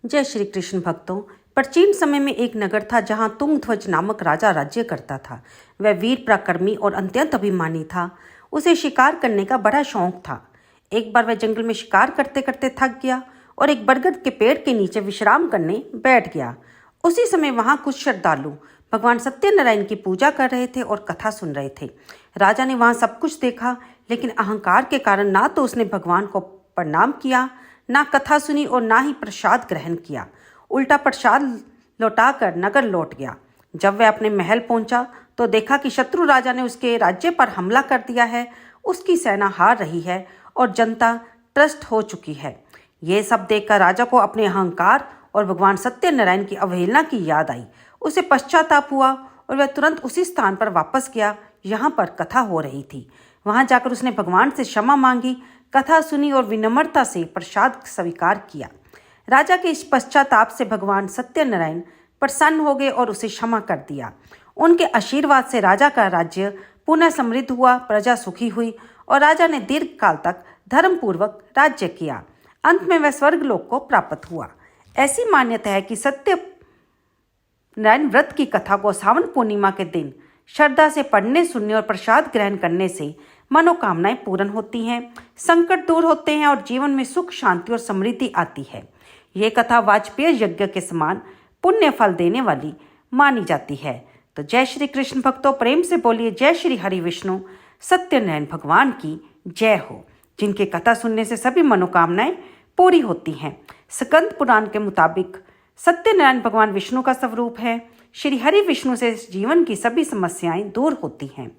जय श्री कृष्ण भक्तों। प्राचीन समय में एक नगर था जहां तुंगध्वज नामक राजा राज्य करता था। वह वीर पराक्रमी और अत्यंत अभिमानी था। उसे शिकार करने का बड़ा शौक था। एक बार वह जंगल में शिकार करते करते थक गया और एक बरगद के पेड़ के नीचे विश्राम करने बैठ गया। उसी समय वहां कुछ श्रद्धालु भगवान सत्यनारायण की पूजा कर रहे थे और कथा सुन रहे थे। राजा ने वहां सब कुछ देखा, लेकिन अहंकार के कारण ना तो उसने भगवान को प्रणाम किया, ना कथा सुनी और ना ही प्रसाद ग्रहण किया। उल्टा प्रसाद लौटाकर नगर लौट गया। जब वह अपने महल पहुंचा तो देखा कि शत्रु राजा ने उसके राज्य पर हमला कर दिया है। उसकी सेना हार रही है और जनता त्रस्त हो चुकी है। यह सब देखकर राजा को अपने अहंकार और भगवान सत्यनारायण की अवहेलना की याद आई। उसे पश्चाताप हुआ और वह तुरंत उसी स्थान पर वापस गया यहाँ पर कथा हो रही थी। वहां जाकर उसने भगवान से क्षमा मांगी, कथा सुनी और विनम्रता से प्रसाद स्वीकार किया। राजा के इस पश्चाताप से भगवान सत्यनारायण प्रसन्न हो गए और उसे क्षमा कर दिया। उनके आशीर्वाद से राजा का राज्य पुनः समृद्ध हुआ, प्रजा सुखी हुई और राजा ने दीर्घ काल तक धर्मपूर्वक राज्य किया। अंत में वह स्वर्गलोक को प्राप्त हुआ। ऐसी मान्यता है कि सत्यनारायण व्रत की कथा को सावन पूर्णिमा के दिन श्रद्धा से पढ़ने, सुनने और प्रसाद ग्रहण करने से मनोकामनाएं पूर्ण होती हैं, संकट दूर होते हैं और जीवन में सुख, शांति और समृद्धि आती है। ये कथा वाजपेयी यज्ञ के समान पुण्य फल देने वाली मानी जाती है। तो जय श्री कृष्ण भक्तों, प्रेम से बोलिए जय श्री हरि विष्णु सत्यनारायण भगवान की जय हो, जिनके कथा सुनने से सभी मनोकामनाएं पूरी होती हैं। स्कंद पुराण के मुताबिक सत्यनारायण भगवान विष्णु का स्वरूप है। श्री हरि विष्णु से जीवन की सभी समस्याएं दूर होती हैं।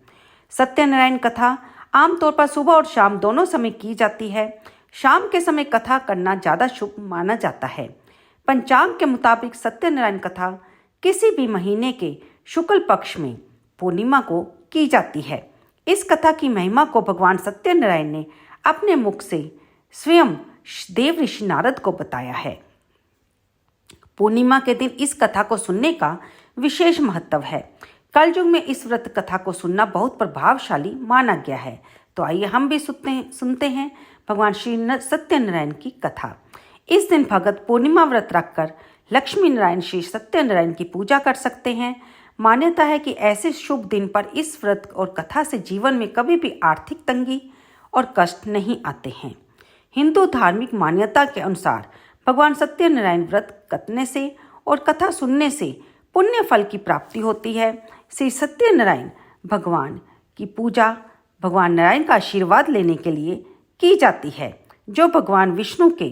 सत्यनारायण कथा आमतौर पर सुबह और शाम दोनों समय की जाती है। शाम के समय कथा करना ज़्यादा शुभ माना जाता है। पंचांग के मुताबिक सत्यनारायण कथा किसी भी महीने के शुक्ल पक्ष में पूर्णिमा को की जाती है। इस कथा की महिमा को भगवान सत्यनारायण ने अपने मुख से स्वयं देव ऋषि नारद को बताया है। पूर्णिमा के दिन इस कथा को सुनने का विशेष महत्व है। कलयुग में इस व्रत कथा को सुनना बहुत प्रभावशाली माना गया है। तो आइए हम भी सुनते हैं भगवान श्री सत्यनारायण की कथा। इस दिन भगत पूर्णिमा व्रत रखकर लक्ष्मी नारायण श्री सत्यनारायण की पूजा कर सकते हैं। मान्यता है कि ऐसे शुभ दिन पर इस व्रत और कथा से जीवन में कभी भी आर्थिक तंगी और कष्ट नहीं आते हैं। हिंदू धार्मिक मान्यता के अनुसार भगवान सत्यनारायण व्रत करने से और कथा सुनने से पुण्य फल की प्राप्ति होती है। श्री सत्यनारायण भगवान की पूजा भगवान नारायण का आशीर्वाद लेने के लिए की जाती है, जो भगवान विष्णु के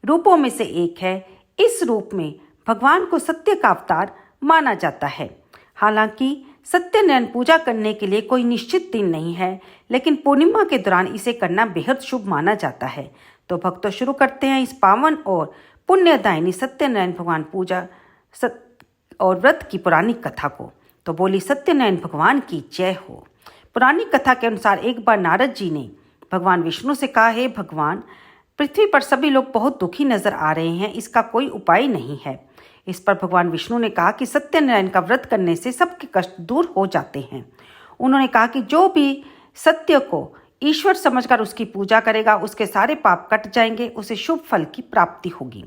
रूपों में से एक है। इस रूप में भगवान को सत्य का अवतार माना जाता है। हालांकि सत्यनारायण पूजा करने के लिए कोई निश्चित दिन नहीं है, लेकिन पूर्णिमा के दौरान इसे करना बेहद शुभ माना जाता है। तो भक्तों, शुरू करते हैं इस पावन और पुण्यदायिनी सत्यनारायण भगवान पूजा और व्रत की पौराणिक कथा को। तो बोली सत्यनारायण भगवान की जय हो। पुरानी कथा के अनुसार एक बार नारद जी ने भगवान विष्णु से कहा, हे भगवान, पृथ्वी पर सभी लोग बहुत दुखी नजर आ रहे हैं, इसका कोई उपाय नहीं है। इस पर भगवान विष्णु ने कहा कि सत्यनारायण का व्रत करने से सबके कष्ट दूर हो जाते हैं। उन्होंने कहा कि जो भी सत्य को ईश्वर समझकर उसकी पूजा करेगा, उसके सारे पाप कट जाएंगे, उसे शुभ फल की प्राप्ति होगी।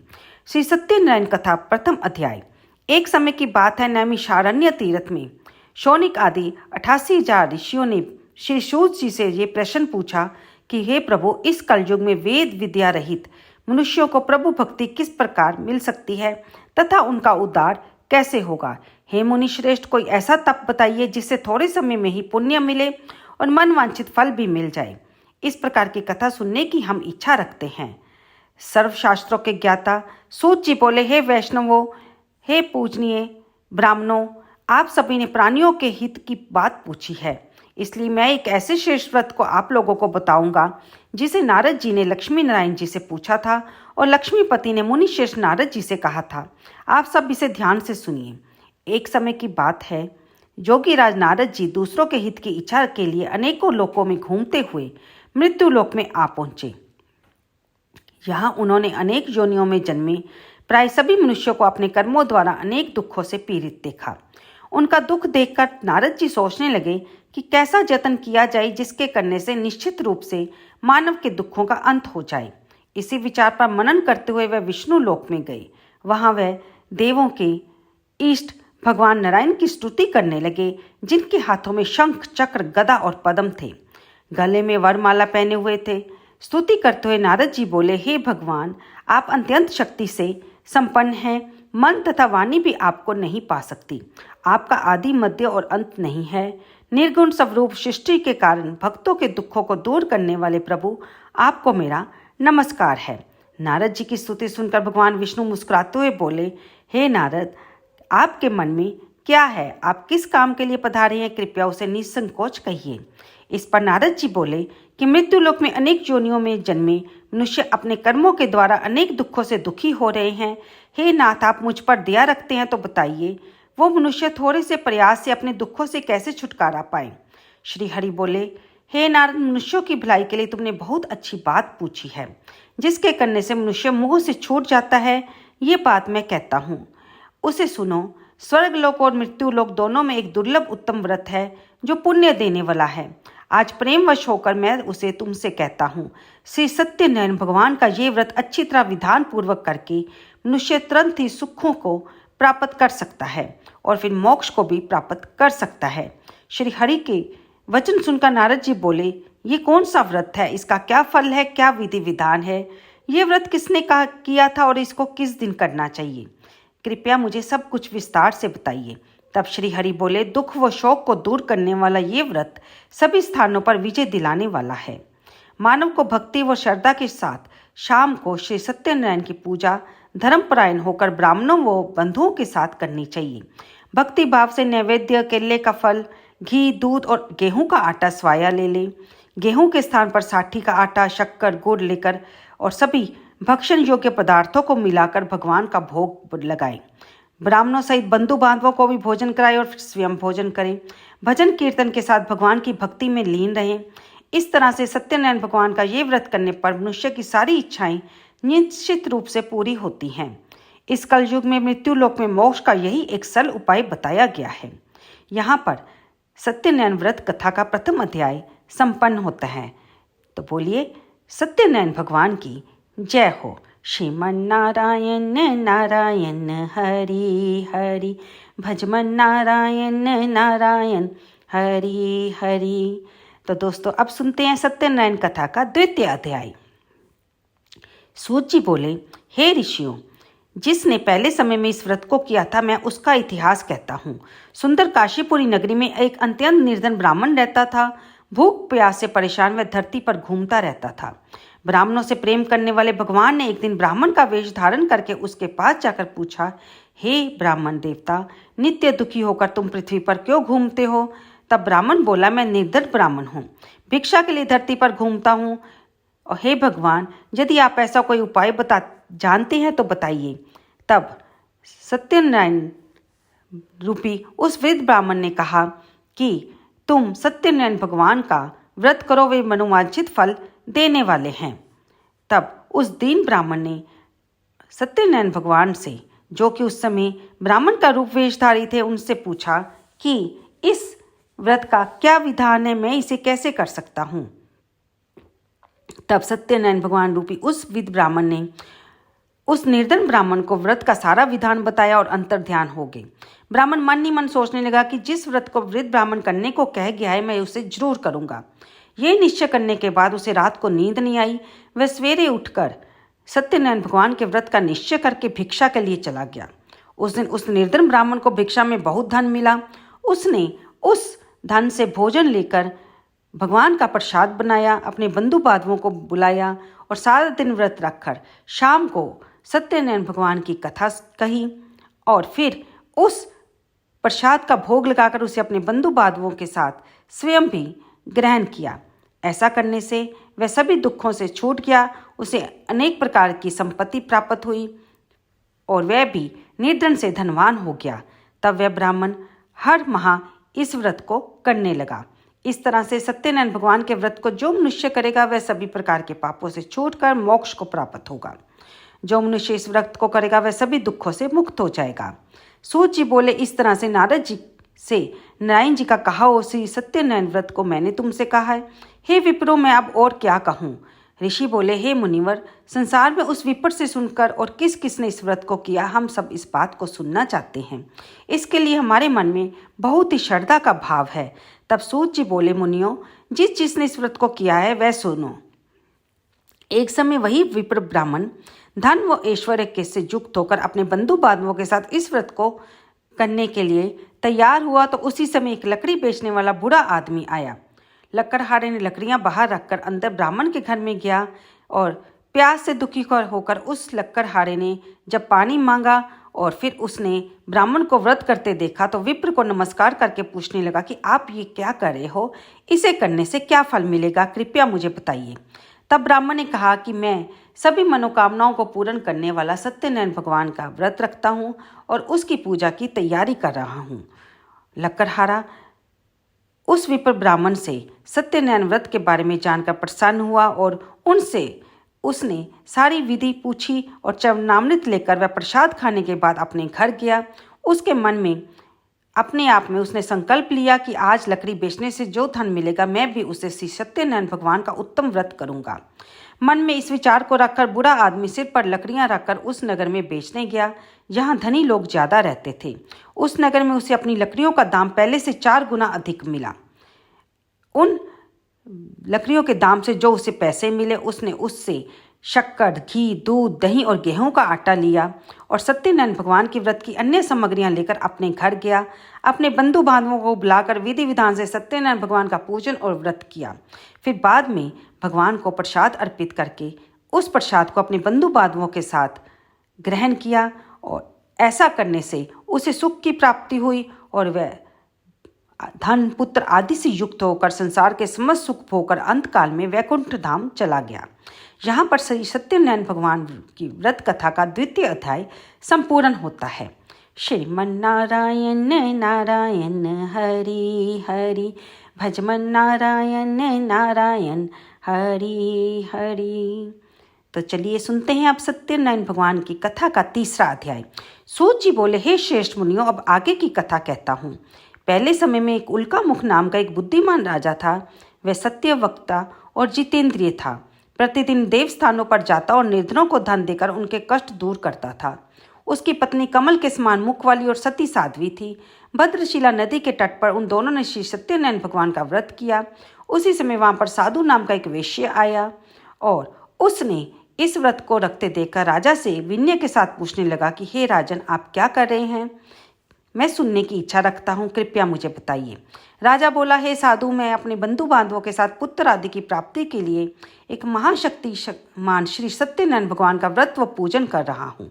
श्री सत्यनारायण कथा प्रथम अध्याय। एक समय की बात है, नैमिषारण्य तीर्थ में शौनिक आदि 88,000 ऋषियों ने श्री सूत जी से ये प्रश्न पूछा कि हे प्रभु, इस कलयुग में वेद विद्या रहित मनुष्यों को प्रभु भक्ति किस प्रकार मिल सकती है तथा उनका उद्धार कैसे होगा। हे मुनि श्रेष्ठ, कोई ऐसा तप बताइए जिससे थोड़े समय में ही पुण्य मिले और मनवांछित फल भी मिल जाए। इस प्रकार की कथा सुनने की हम इच्छा रखते हैं। सर्वशास्त्रों के ज्ञाता सूत जी बोले, हे वैष्णवों, हे पूजनीय ब्राह्मणों, आप सभी ने प्राणियों के हित की बात पूछी है, इसलिए मैं एक ऐसे श्रेष्ठ व्रत को आप लोगों को बताऊंगा जिसे नारद जी ने लक्ष्मी नारायण जी से पूछा था और लक्ष्मीपति ने मुनि श्रेष्ठ नारद जी से कहा था। आप सब इसे ध्यान से सुनिए। एक समय की बात है, योगीराज नारद जी दूसरों के हित की इच्छा के लिए अनेकों लोकों में घूमते हुए मृत्यु लोक में आ पहुंचे। यहाँ उन्होंने अनेक योनियों में जन्मे प्राय सभी मनुष्यों को अपने कर्मों द्वारा अनेक दुखों से पीड़ित देखा। उनका दुख देखकर नारद जी सोचने लगे कि कैसा जतन किया जाए जिसके करने से निश्चित रूप से मानव के दुखों का अंत हो जाए। इसी विचार पर मनन करते हुए वह विष्णु लोक में गए। वहां वह देवों के इष्ट भगवान नारायण की स्तुति करने लगे, जिनके हाथों में शंख, चक्र, गदा और पद्म थे। गले में वरमाला पहने हुए थे। स्तुति करते हुए नारद जी बोले, हे भगवान, आप अत्यंत शक्ति से संपन्न हैं। मन तथा वाणी भी आपको नहीं पा सकती। आपका आदि, मध्य और अंत नहीं है। निर्गुण स्वरूप सृष्टि के कारण भक्तों के दुखों को दूर करने वाले प्रभु, आपको मेरा नमस्कार है। नारद जी की स्तुति सुनकर भगवान विष्णु मुस्कुराते हुए बोले, हे नारद, आपके मन में क्या है? आप किस काम के लिए पधारे हैं? कृपया उसे निसंकोच कहिए। इस पर नारद जी बोले कि मृत्यु लोक में अनेक योनियों में जन्मे मनुष्य अपने कर्मों के द्वारा अनेक दुखों से दुखी हो रहे हैं। हे नाथ, आप मुझ पर दया रखते हैं तो बताइए, वो मनुष्य थोड़े से प्रयास से अपने दुखों से कैसे छुटकारा पाए? श्री हरि बोले, हे नारद, मनुष्यों की भलाई के लिए तुमने बहुत अच्छी बात पूछी है, जिसके करने से मनुष्य मुंह से छूट जाता है। ये बात मैं कहता हूँ, उसे सुनो। स्वर्ग लोक और मृत्यु लोक दोनों में एक दुर्लभ उत्तम व्रत है जो पुण्य देने वाला है। आज प्रेमवश होकर मैं उसे तुमसे कहता हूँ। श्री सत्यनारायण भगवान का ये व्रत अच्छी तरह विधान पूर्वक करके मनुष्य तुरंत ही सुखों को प्राप्त कर सकता है और फिर मोक्ष को भी प्राप्त कर सकता है। श्री हरि के वचन सुनकर नारद जी बोले, ये कौन सा व्रत है? इसका क्या फल है? क्या विधि विधान है? ये व्रत किसने किया था और इसको किस दिन करना चाहिए? कृपया मुझे सब कुछ विस्तार से बताइए। तब श्री हरि बोले, दुख व शोक को दूर करने वाला ये व्रत सभी स्थानों पर विजय दिलाने वाला है। मानव को भक्ति व श्रद्धा के साथ शाम को श्री सत्यनारायण की पूजा धर्मपरायण होकर ब्राह्मणों व बंधुओं के साथ करनी चाहिए। भक्ति भाव से नैवेद्य, केले का फल, घी, दूध और गेहूं का आटा स्वाया ले ले। गेहूं के स्थान पर साठी का आटा, शक्कर, गुड़ लेकर और सभी भक्षण योग्य पदार्थों को मिलाकर भगवान का भोग लगाएं। ब्राह्मणों सहित बंधु बांधवों को भी भोजन कराएं और फिर स्वयं भोजन करें। भजन कीर्तन के साथ भगवान की भक्ति में लीन रहें। इस तरह से सत्यनारायण भगवान का ये व्रत करने पर मनुष्य की सारी इच्छाएं निश्चित रूप से पूरी होती हैं। इस कलयुग में मृत्यु लोक में मोक्ष का यही एक सरल उपाय बताया गया है। यहाँ पर सत्यनारायण व्रत कथा का प्रथम अध्याय संपन्न होता है। तो बोलिए, सत्यनारायण भगवान की जय हो। श्रीमन नारायण नारायण हरि हरि, भजमन नारायण नारायण हरि हरि। तो दोस्तों, अब सुनते हैं सत्यनारायण कथा का द्वितीय अध्याय। सूत जी बोले, हे ऋषियों, जिसने पहले समय में इस व्रत को किया था, मैं उसका इतिहास कहता हूँ। सुंदर काशीपुरी नगरी में एक अत्यंत निर्धन ब्राह्मण रहता था। भूख प्यास से परेशान वह धरती पर घूमता रहता था। ब्राह्मणों से प्रेम करने वाले भगवान ने एक दिन ब्राह्मण का वेश धारण करके उसके पास जाकर पूछा, हे ब्राह्मण देवता, नित्य दुखी होकर तुम पृथ्वी पर क्यों घूमते हो? तब ब्राह्मण बोला, मैं निर्धन ब्राह्मण हूँ, भिक्षा के लिए धरती पर घूमता हूँ। और हे भगवान, यदि आप ऐसा कोई उपाय जानते हैं तो बताइए। तब सत्यनारायण रूपी उस वृद्ध ब्राह्मण ने कहा कि तुम सत्यनारायण भगवान का व्रत करो, वे मनोवांछित फल देने वाले हैं। तब उस दीन ब्राह्मण ने सत्यनारायण भगवान से, जो कि उस समय ब्राह्मण का रूप वेशधारी थे, उनसे पूछा कि इस व्रत का क्या विधान है, मैं इसे कैसे कर सकता हूँ। तब सत्यनारायण भगवान रूपी उस विद्ध ब्राह्मण ने उस निर्धन ब्राह्मण को व्रत का सारा विधान बताया और अंतर ध्यान हो गए। ब्राह्मण मन ही मन सोचने लगा कि जिस व्रत को वृद्ध ब्राह्मण करने को कह गया है, मैं उसे जरूर करूंगा। यह निश्चय करने के बाद उसे रात को नींद नहीं आई। वह सवेरे उठकर सत्यनारायण भगवान के व्रत का निश्चय करके भिक्षा के लिए चला गया। उस दिन उस निर्धन ब्राह्मण को भिक्षा में बहुत धन मिला। उसने उस धन से भोजन लेकर भगवान का प्रसाद बनाया, अपने बंधु बांधवों को बुलाया और सारा दिन व्रत रखकर शाम को सत्यनारायण भगवान की कथा कही और फिर उस प्रसाद का भोग लगाकर उसे अपने बंधु बांधवों के साथ स्वयं भी ग्रहण किया। ऐसा करने से वह सभी दुखों से छूट गया। उसे अनेक प्रकार की संपत्ति प्राप्त हुई और वह भी निर्धन से धनवान हो गया। तब वह ब्राह्मण हर माह इस व्रत को करने लगा। इस तरह से सत्यनारायण भगवान के व्रत को जो मनुष्य करेगा, वह सभी प्रकार के पापों से छूटकर मोक्ष को प्राप्त होगा। जो मनुष्य इस व्रत को करेगा, वह सभी दुखों से मुक्त हो जाएगा। सूत जी बोले, इस तरह से नारद जी से नारायण जी का कहा हो श्री सत्यनारायण व्रत को मैंने तुमसे कहा है। हे विप्रो, मैं अब और क्या कहूँ? ऋषि बोले, हे मुनिवर, संसार में उस विप्र से सुनकर और किस किसने इस व्रत को किया, हम सब इस बात को सुनना चाहते हैं। इसके लिए हमारे मन में बहुत ही श्रद्धा का भाव है। तब सूत जी बोले, मुनियों, जिसने इस व्रत को किया है वह सुनो। एक समय वही विप्र ब्राह्मण धन व ऐश्वर्य के से युक्त होकर अपने बंधु बांधवों के साथ इस व्रत को करने के लिए तैयार हुआ तो उसी समय एक लकड़ी बेचने वाला बूढ़ा आदमी आया। लकड़हारे ने लकड़ियां बाहर रखकर अंदर ब्राह्मण के घर में गया और प्यास से दुखी होकर उस लकड़हारे ने जब पानी मांगा और फिर उसने ब्राह्मण को व्रत करते देखा तो विप्र को नमस्कार करके पूछने लगा कि आप ये क्या कर रहे हो, इसे करने से क्या फल मिलेगा, कृपया मुझे बताइए। तब ब्राह्मण ने कहा कि मैं सभी मनोकामनाओं को पूर्ण करने वाला सत्यनारायण भगवान का व्रत रखता हूँ और उसकी पूजा की तैयारी कर रहा हूँ। लकड़हारा उस विप्र ब्राह्मण से सत्यनारायण व्रत के बारे में जानकर प्रसन्न हुआ और उसने सारी विधि पूछी और चरणामृत लेकर वह प्रसाद खाने के बाद अपने घर गया। उसके मन में अपने आप में उसने संकल्प लिया कि आज लकड़ी बेचने से जो धन मिलेगा मैं भी उसे श्री सत्यनारायण भगवान का उत्तम व्रत करूंगा। मन में इस विचार को रखकर बूढ़ा आदमी सिर पर लकड़ियां रखकर उस नगर में बेचने गया जहां धनी लोग ज्यादा रहते थे। उस नगर में उसे अपनी लकड़ियों का दाम पहले से 4 गुना अधिक मिला। उन लकड़ियों के दाम से जो उसे पैसे मिले उसने उससे शक्कर, घी, दूध, दही और गेहूं का आटा लिया और सत्यनारायण भगवान की व्रत की अन्य सामग्रियां लेकर अपने घर गया। अपने बंधु बांधवों को बुलाकर विधि विधान से सत्यनारायण भगवान का पूजन और व्रत किया। फिर बाद में भगवान को प्रसाद अर्पित करके उस प्रसाद को अपने बंधु बांधवों के साथ ग्रहण किया और ऐसा करने से उसे सुख की प्राप्ति हुई और वह धन, पुत्र आदि से युक्त होकर संसार के समस्त सुख भोगकर अंतकाल में वैकुंठ धाम चला गया। यहाँ पर श्री सत्यनारायण भगवान की व्रत कथा का 2वां अध्याय संपूर्ण होता है। श्रीमन नारायण नारायण हरि हरि, भजमन नारायण नारायण हरि हरि। तो चलिए सुनते हैं अब सत्यनारायण भगवान की कथा का 3रा अध्याय। सूत जी बोले, हे श्रेष्ठ मुनियों, अब आगे की कथा कहता हूँ। पहले समय में एक उल्का मुख नाम का एक बुद्धिमान राजा था। वह सत्य वक्ता और जितेंद्रिय था। प्रतिदिन देव स्थानों पर जाता और निर्धनों को धन देकर उनके कष्ट दूर करता था। उसकी पत्नी कमल के समान मुख वाली और सती साध्वी थी। भद्रशिला नदी के तट पर उन दोनों ने श्री सत्यनारायण भगवान का व्रत किया। उसी समय वहां पर साधु नाम का एक वेश्य आया और उसने इस व्रत को रखते देखकर राजा से विनय के साथ पूछने लगा कि हे राजन, आप क्या कर रहे हैं? मैं सुनने की इच्छा रखता हूँ, कृपया मुझे बताइए। राजा बोला, हे साधु, मैं अपने बंधु बांधवों के साथ पुत्र आदि की प्राप्ति के लिए एक महाशक्तिमान श्री सत्यनारायण भगवान का व्रत व पूजन कर रहा हूँ।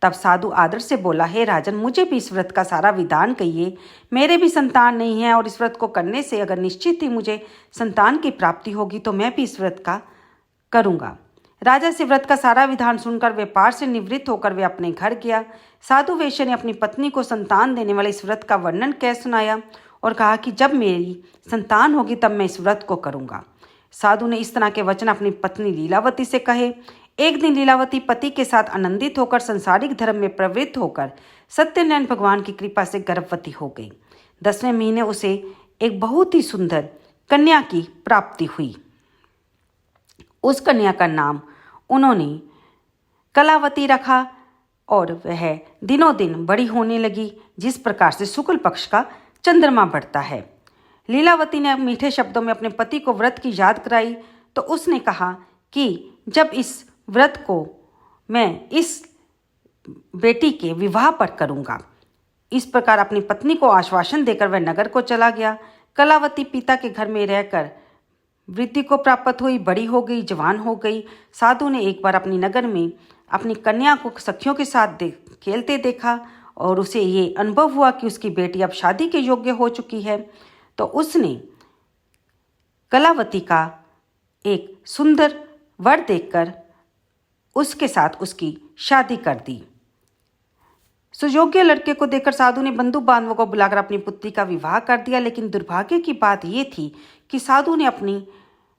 तब साधु आदर से बोला, हे राजन, मुझे भी इस व्रत का सारा विधान कहिए। मेरे भी संतान नहीं है और इस व्रत को करने से अगर निश्चित ही मुझे संतान की प्राप्ति होगी तो मैं भी इस व्रत का करूँगा। राजा से व्रत का सारा विधान सुनकर व्यापार से निवृत्त होकर वे अपने घर गया। साधु वेश्या ने अपनी पत्नी को संतान देने वाले इस व्रत का वर्णन कह सुनाया और कहा कि जब मेरी संतान होगी तब मैं इस व्रत को करूँगा। साधु ने इस तरह के वचन अपनी पत्नी लीलावती से कहे। एक दिन लीलावती पति के साथ आनंदित होकर संसारिक धर्म में प्रवृत्त होकर सत्यनारायण भगवान की कृपा से गर्भवती हो गई। 10वें महीने उसे एक बहुत ही सुंदर कन्या की प्राप्ति हुई। उस कन्या का नाम उन्होंने कलावती रखा और वह दिनों दिन बड़ी होने लगी, जिस प्रकार से शुक्ल पक्ष का चंद्रमा बढ़ता है। लीलावती ने मीठे शब्दों में अपने पति को व्रत की याद कराई तो उसने कहा कि जब इस व्रत को मैं इस बेटी के विवाह पर करूँगा। इस प्रकार अपनी पत्नी को आश्वासन देकर वह नगर को चला गया। कलावती पिता के घर में रहकर वृद्धि को प्राप्त हुई, बड़ी हो गई, जवान हो गई। साधु ने एक बार अपनी नगर में अपनी कन्या को सखियों के साथ खेलते देखा और उसे ये अनुभव हुआ कि उसकी बेटी अब शादी के योग्य हो चुकी है। तो उसने कलावती का एक सुंदर वर देखकर उसके साथ उसकी शादी कर दी। सुयोग्य लड़के को देखकर साधु ने बंधु बांधवों को बुलाकर अपनी पुत्री का विवाह कर दिया। लेकिन दुर्भाग्य की बात यह थी कि साधु ने अपनी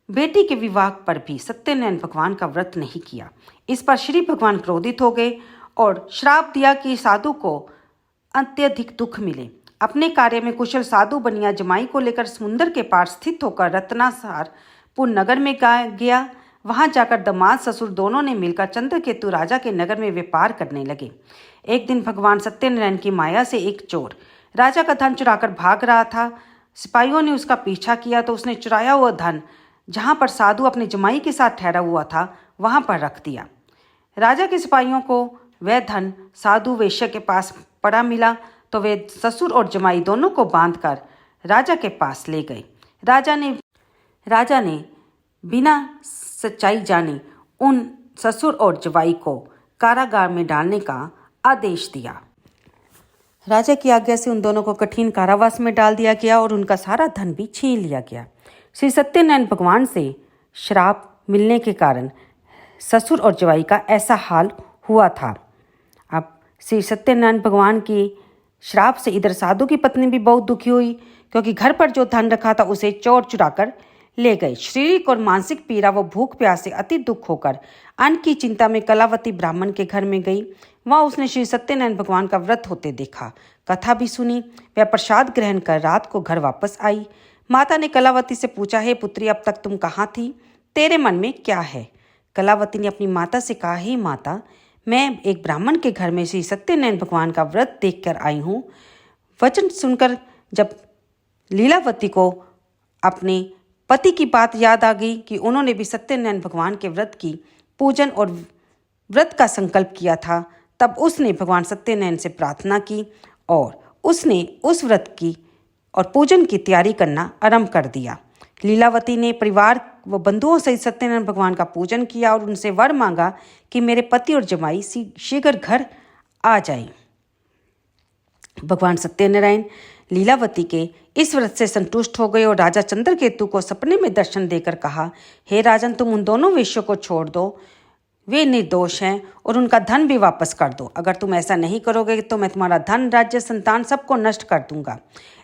बेटी के विवाह पर भी सत्यनारायण भगवान का व्रत नहीं किया। इस पर श्री भगवान क्रोधित हो गए और श्राप दिया कि साधु को अत्यधिक दुख मिले। अपने कार्य में कुशल साधु बनिया जमाई को लेकर समुद्र के पार स्थित होकर रत्नासारपुर नगर में गया। वहां जाकर दामाद ससुर दोनों ने मिलकर चंद्रकेतु राजा के नगर में व्यापार करने लगे। एक दिन भगवान सत्यनारायण की माया से एक चोर राजा का धन चुराकर भाग रहा था। सिपाहियों ने उसका पीछा किया तो उसने चुराया हुआ धन जहां पर साधु अपने जमाई के साथ ठहरा हुआ था वहां पर रख दिया। राजा के सिपाहियों को वह धन साधु वेश्या के पास पड़ा मिला तो वे ससुर और जमाई दोनों को बांधकर राजा के पास ले गए। राजा ने बिना सच्चाई जाने उन ससुर और जवाई को कारागार में डालने का आदेश दिया। राजा की आज्ञा से उन दोनों को कठिन कारावास में डाल दिया गया और उनका सारा धन भी छीन लिया गया। श्री सत्यनारायण भगवान से श्राप मिलने के कारण ससुर और जवाई का ऐसा हाल हुआ था। अब श्री सत्यनारायण भगवान की श्राप से इधर साधु की पत्नी भी बहुत दुखी हुई, क्योंकि घर पर जो धन रखा था उसे चोर चुराकर ले गए। शारीरिक और मानसिक पीड़ा व भूख प्यास से अति दुख होकर अन्न की चिंता में कलावती ब्राह्मण के घर में गई। वहाँ उसने श्री सत्यनारायण भगवान का व्रत होते देखा, कथा भी सुनी। वह प्रसाद ग्रहण कर रात को घर वापस आई। माता ने कलावती से पूछा, हे पुत्री, अब तक तुम कहाँ थी? तेरे मन में क्या है? कलावती ने अपनी माता से कहा, हे माता, मैं एक ब्राह्मण के घर में श्री सत्यनारायण भगवान का व्रत देखकर आई हूँ। वचन सुनकर जब लीलावती को अपने पति की बात याद आ गई कि उन्होंने भी सत्यनारायण भगवान के व्रत की पूजन और व्रत का संकल्प किया था, तब उसने भगवान सत्यनारायण से प्रार्थना की और उसने उस व्रत की और पूजन की तैयारी करना आरंभ कर दिया। लीलावती ने परिवार व बंधुओं सहित सत्यनारायण भगवान का पूजन किया और उनसे वर मांगा कि मेरे पति और जमाई शीघ्र घर आ जाएं। भगवान सत्यनारायण लीलावती के इस व्रत से संतुष्ट हो गए और राजा चंद्रकेतु को सपने में दर्शन देकर कहा, हे राजन, तुम उन दोनों वेश्यों को छोड़ दो, वे निर्दोष हैं, और उनका धन भी वापस कर दो। अगर तुम ऐसा नहीं करोगे तो मैं तुम्हारा धन, राज्य, संतान सबको नष्ट कर दूंगा।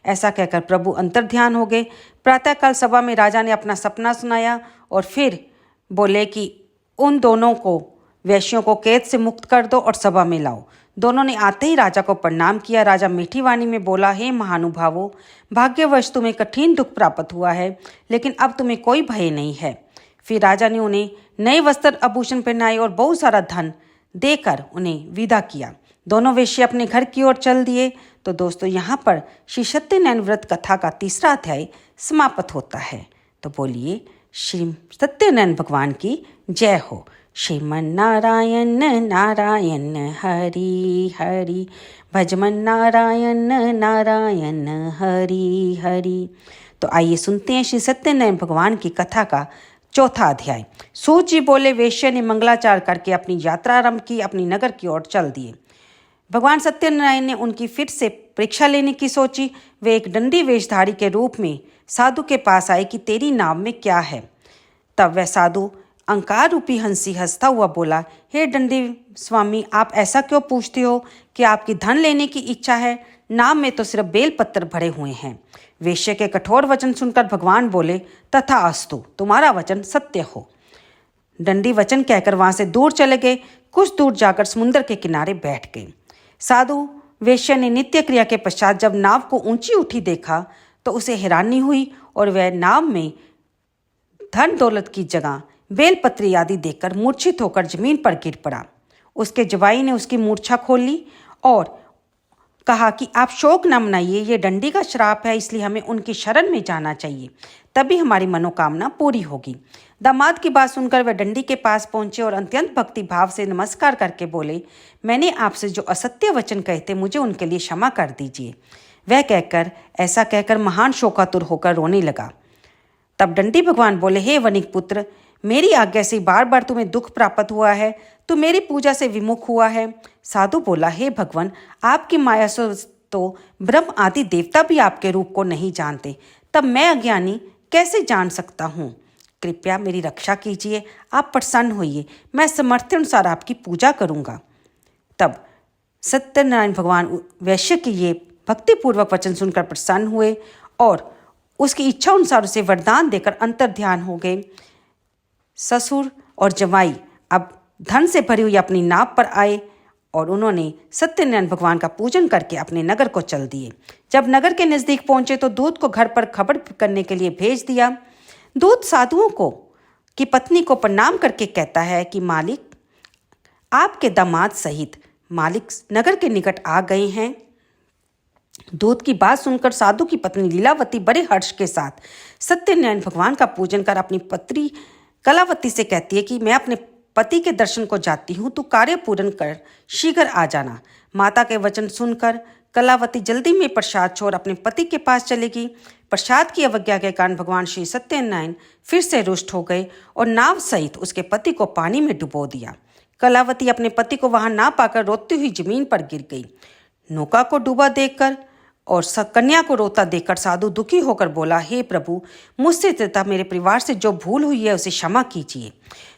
ऐसा कहकर प्रभु अंतर्ध्यान हो गए। प्रातःकाल सभा में राजा ने अपना सपना सुनाया और फिर बोले कि उन दोनों को वेश्यों को कैद से मुक्त कर दो और सभा में लाओ। दोनों ने आते ही राजा को प्रणाम किया। राजा मीठी वाणी में बोला, हे महानुभावों, भाग्यवश तुम्हें कठिन दुख प्राप्त हुआ है, लेकिन अब तुम्हें कोई भय नहीं है। फिर राजा ने उन्हें नए वस्त्र आभूषण पहनाए और बहुत सारा धन देकर उन्हें विदा किया। दोनों वेश्ये अपने घर की ओर चल दिए। तो दोस्तों, यहाँ पर श्री सत्यनारायण व्रत कथा का तीसरा अध्याय समाप्त होता है। तो बोलिए श्री सत्यनारायण भगवान की जय हो। श्रीमन नारायण नारायण हरि हरि, भजमन नारायण नारायण हरि हरि। तो आइए सुनते हैं श्री सत्यनारायण भगवान की कथा का चौथा अध्याय। सूत जी बोले, वेश्या ने मंगलाचार करके अपनी यात्रा आरंभ की, अपनी नगर की ओर चल दिए। भगवान सत्यनारायण ने उनकी फिर से परीक्षा लेने की सोची। वे एक दंडी वेशधारी के रूप में साधु के पास आए कि तेरी नाव में क्या है? तब वह साधु अंकार रूपी हंसी हंसता हुआ बोला, हे दंडी स्वामी, आप ऐसा क्यों पूछते हो कि आपकी धन लेने की इच्छा है? नाव में तो सिर्फ बेलपत्र भरे हुए हैं। वेश्या के कठोर वचन सुनकर भगवान बोले, तथा अस्तु, तुम्हारा वचन सत्य हो। दंडी वचन कहकर वहां से दूर चले गए। कुछ दूर जाकर समुद्र के किनारे बैठ गए। साधु वेश्या ने नित्य क्रिया के पश्चात जब नाव को ऊंची उठी देखा तो उसे हैरानी हुई और वह नाव में धन दौलत की जगह बेलपत्री आदि देखकर मूर्छित होकर जमीन पर गिर पड़ा। उसके जवाई ने उसकी मूर्छा खोली और कहा कि आप शोक न मनाइए, ये दंडी का श्राप है, इसलिए हमें उनकी शरण में जाना चाहिए, तभी हमारी मनोकामना पूरी होगी। दामाद की बात सुनकर वह दंडी के पास पहुंचे और अत्यंत भक्ति भाव से नमस्कार करके बोले, मैंने आपसे जो असत्य वचन कहे थे मुझे उनके लिए क्षमा कर दीजिए। वह ऐसा कहकर महान शोकातुर होकर रोने लगा। तब दंडी भगवान बोले, हे वणिक पुत्र, मेरी आज्ञा से बार बार तुम्हें दुख प्राप्त हुआ है, तू मेरी पूजा से विमुख हुआ है। साधु बोला, हे भगवान, आपकी माया से तो ब्रह्म आदि देवता भी आपके रूप को नहीं जानते, तब मैं अज्ञानी कैसे जान सकता हूँ? कृपया मेरी रक्षा कीजिए, आप प्रसन्न होइए, मैं सामर्थ्य अनुसार आपकी पूजा करूँगा। तब सत्यनारायण भगवान वैश्य के ये भक्तिपूर्वक वचन सुनकर प्रसन्न हुए और उसकी इच्छा अनुसार उसे वरदान देकर अंतर्ध्यान हो गए। ससुर और जमाई अब धन से भरी हुई अपनी नाव पर आए और उन्होंने सत्यनारायण भगवान का पूजन करके अपने नगर को चल दिए। जब नगर के नज़दीक पहुंचे तो दूत को घर पर खबर करने के लिए भेज दिया। दूत साधुओं को की पत्नी को प्रणाम करके कहता है कि मालिक, आपके दामाद सहित मालिक नगर के निकट आ गए हैं। दूत की बात सुनकर साधु की पत्नी लीलावती बड़े हर्ष के साथ सत्यनारायण भगवान का पूजन कर अपनी पत्नी कलावती से कहती है कि मैं अपने पति के दर्शन को जाती हूँ, तू कार्य पूर्ण कर शीघ्र आ जाना। माता के वचन सुनकर कलावती जल्दी में प्रसाद छोड़ अपने पति के पास चलेगी। प्रसाद की अवज्ञा के कारण भगवान श्री सत्यनारायण फिर से रुष्ट हो गए और नाव सहित उसके पति को पानी में डुबो दिया। कलावती अपने पति को वहां ना पाकर रोती हुई जमीन पर गिर गई। नौका को डूबा देखकर और कन्या को रोता देखकर साधु दुखी होकर बोला, हे प्रभु, मुझसे तथा मेरे परिवार से जो भूल हुई है उसे क्षमा कीजिए।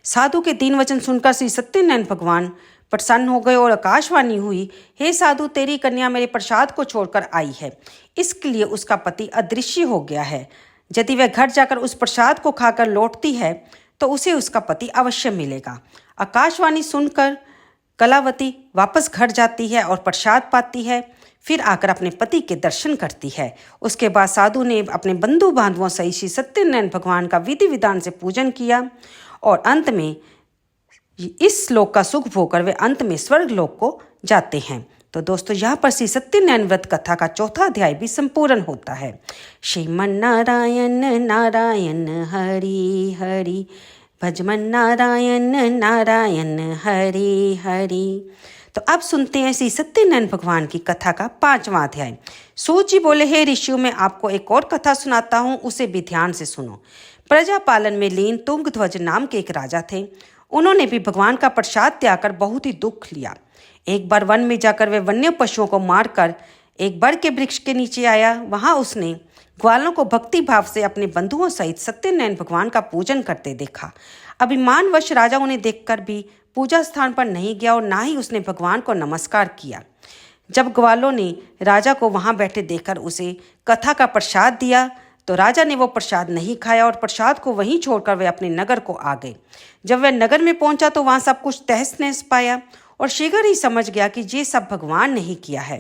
साधु के दीन वचन सुनकर श्री सत्यनारायण भगवान प्रसन्न हो गए और आकाशवाणी हुई, हे साधु, तेरी कन्या मेरे प्रसाद को छोड़कर आई है, इसके लिए उसका पति अदृश्य हो गया है। यदि वह घर जाकर उस प्रसाद को खाकर लौटती है तो उसे उसका पति अवश्य मिलेगा। आकाशवाणी सुनकर कलावती वापस घर जाती है और प्रसाद पाती है, फिर आकर अपने पति के दर्शन करती है। उसके बाद साधु ने अपने बंधु बांधवों सहित श्री सत्यनारायण भगवान का विधि विधान से पूजन किया और अंत में इस लोक का सुख भोगकर वे अंत में स्वर्ग लोक को जाते हैं। तो दोस्तों, यहाँ पर श्री सत्यनारायण व्रत कथा का चौथा अध्याय भी संपूर्ण होता है। श्रीमन नारायण नारायण हरि हरि, भजमन नारायण नारायण हरि हरि। तो अब सुनते हैं श्री सत्यनारायण भगवान की कथा का 5वां अध्याय। सूत जी बोले, हे ऋषियों, मैं आपको एक और कथा सुनाता हूँ, उसे भी ध्यान से सुनो। प्रजा पालन में लीन तुंगध्वज नाम के एक राजा थे। उन्होंने भी भगवान का प्रसाद त्याग कर बहुत ही दुख लिया। एक बार वन में जाकर वे वन्य पशुओं को मारकर एक बड़ के वृक्ष के नीचे आया। वहां उसने ग्वालों को भक्ति भाव से अपने बंधुओं सहित सत्यनारायण भगवान का पूजन करते देखा। अभिमानवश राजा उन्हें देखकर भी पूजा स्थान पर नहीं गया और ना ही उसने भगवान को नमस्कार किया। जब ग्वालों ने राजा को वहां बैठे देखकर उसे कथा का प्रसाद दिया तो राजा ने वो प्रसाद नहीं खाया और प्रसाद को वहीं छोड़कर वे अपने नगर को आ गए। जब वह नगर में पहुंचा तो वहां सब कुछ तहस नहस पाया और शीघ्र ही समझ गया कि ये सब भगवान ने ही किया है।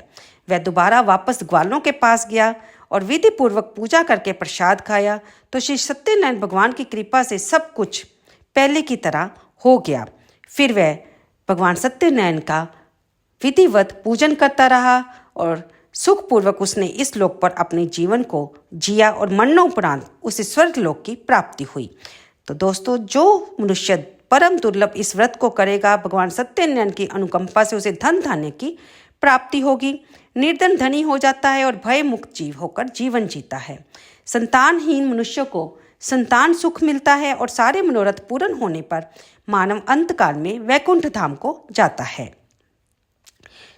वह दोबारा वापस ग्वालों के पास गया और विधि पूर्वक पूजा करके प्रसाद खाया तो श्री सत्यनारायण भगवान की कृपा से सब कुछ पहले की तरह हो गया। फिर वह भगवान सत्यनारायण का विधिवत पूजन करता रहा और सुखपूर्वक उसने इस लोक पर अपने जीवन को जिया और मरणोपरांत उसे स्वर्ग लोक की प्राप्ति हुई। तो दोस्तों, जो मनुष्य परम दुर्लभ इस व्रत को करेगा, भगवान सत्यनारायण की अनुकंपा से उसे धन धान्य की प्राप्ति होगी, निर्धन धनी हो जाता है और भय मुक्त जीव होकर जीवन जीता है। संतानहीन मनुष्य को संतान सुख मिलता है और सारे मनोरथ पूर्ण होने पर मानव अंतकाल में वैकुंठ धाम को जाता है।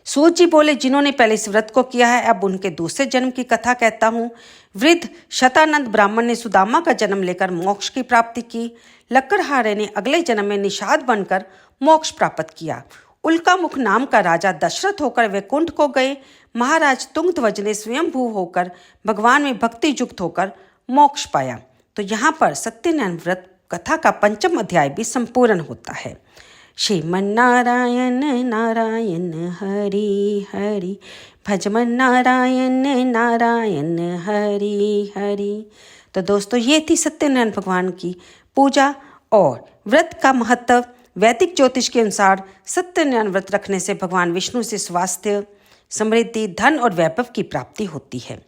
सूत जी बोले, जिन्होंने पहले इस व्रत को किया है, अब उनके दूसरे जन्म की कथा कहता हूँ। वृद्ध शतानंद ब्राह्मण ने सुदामा का जन्म लेकर मोक्ष की प्राप्ति की। लक्कड़हारे ने अगले जन्म में निषाद बनकर मोक्ष प्राप्त किया। उल्कामुख नाम का राजा दशरथ होकर वैकुंठ को गए। महाराज तुंगध्वज ने स्वयंभू होकर भगवान में भक्ति युक्त होकर मोक्ष पाया। तो यहाँ पर सत्यनारायण व्रत कथा का 5वां अध्याय भी संपूर्ण होता है। श्रीमन नारायण नारायण हरि हरि, भजमन नारायण नारायण हरि हरि। तो दोस्तों, ये थी सत्यनारायण भगवान की पूजा और व्रत का महत्व। वैदिक ज्योतिष के अनुसार सत्यनारायण व्रत रखने से भगवान विष्णु से स्वास्थ्य, समृद्धि, धन और वैभव की प्राप्ति होती है।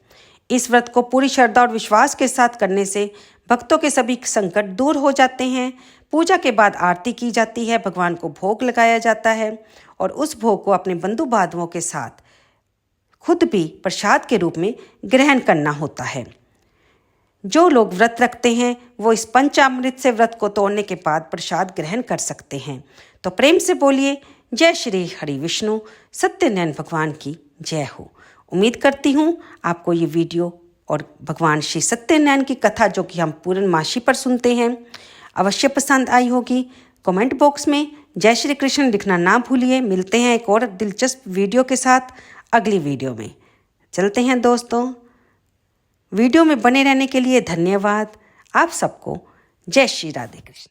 इस व्रत को पूरी श्रद्धा और विश्वास के साथ करने से भक्तों के सभी संकट दूर हो जाते हैं। पूजा के बाद आरती की जाती है, भगवान को भोग लगाया जाता है और उस भोग को अपने बंधु बांधवों के साथ खुद भी प्रसाद के रूप में ग्रहण करना होता है। जो लोग व्रत रखते हैं वो इस पंचामृत से व्रत को तोड़ने के बाद प्रसाद ग्रहण कर सकते हैं। तो प्रेम से बोलिए, जय श्री हरि विष्णु सत्यनारायण भगवान की जय हो। उम्मीद करती हूँ आपको ये वीडियो और भगवान श्री सत्यनारायण की कथा जो कि हम पूर्णमासी पर सुनते हैं अवश्य पसंद आई होगी। कमेंट बॉक्स में जय श्री कृष्ण लिखना ना भूलिए। मिलते हैं एक और दिलचस्प वीडियो के साथ अगली वीडियो में। चलते हैं दोस्तों, वीडियो में बने रहने के लिए धन्यवाद। आप सबको जय श्री राधे कृष्ण।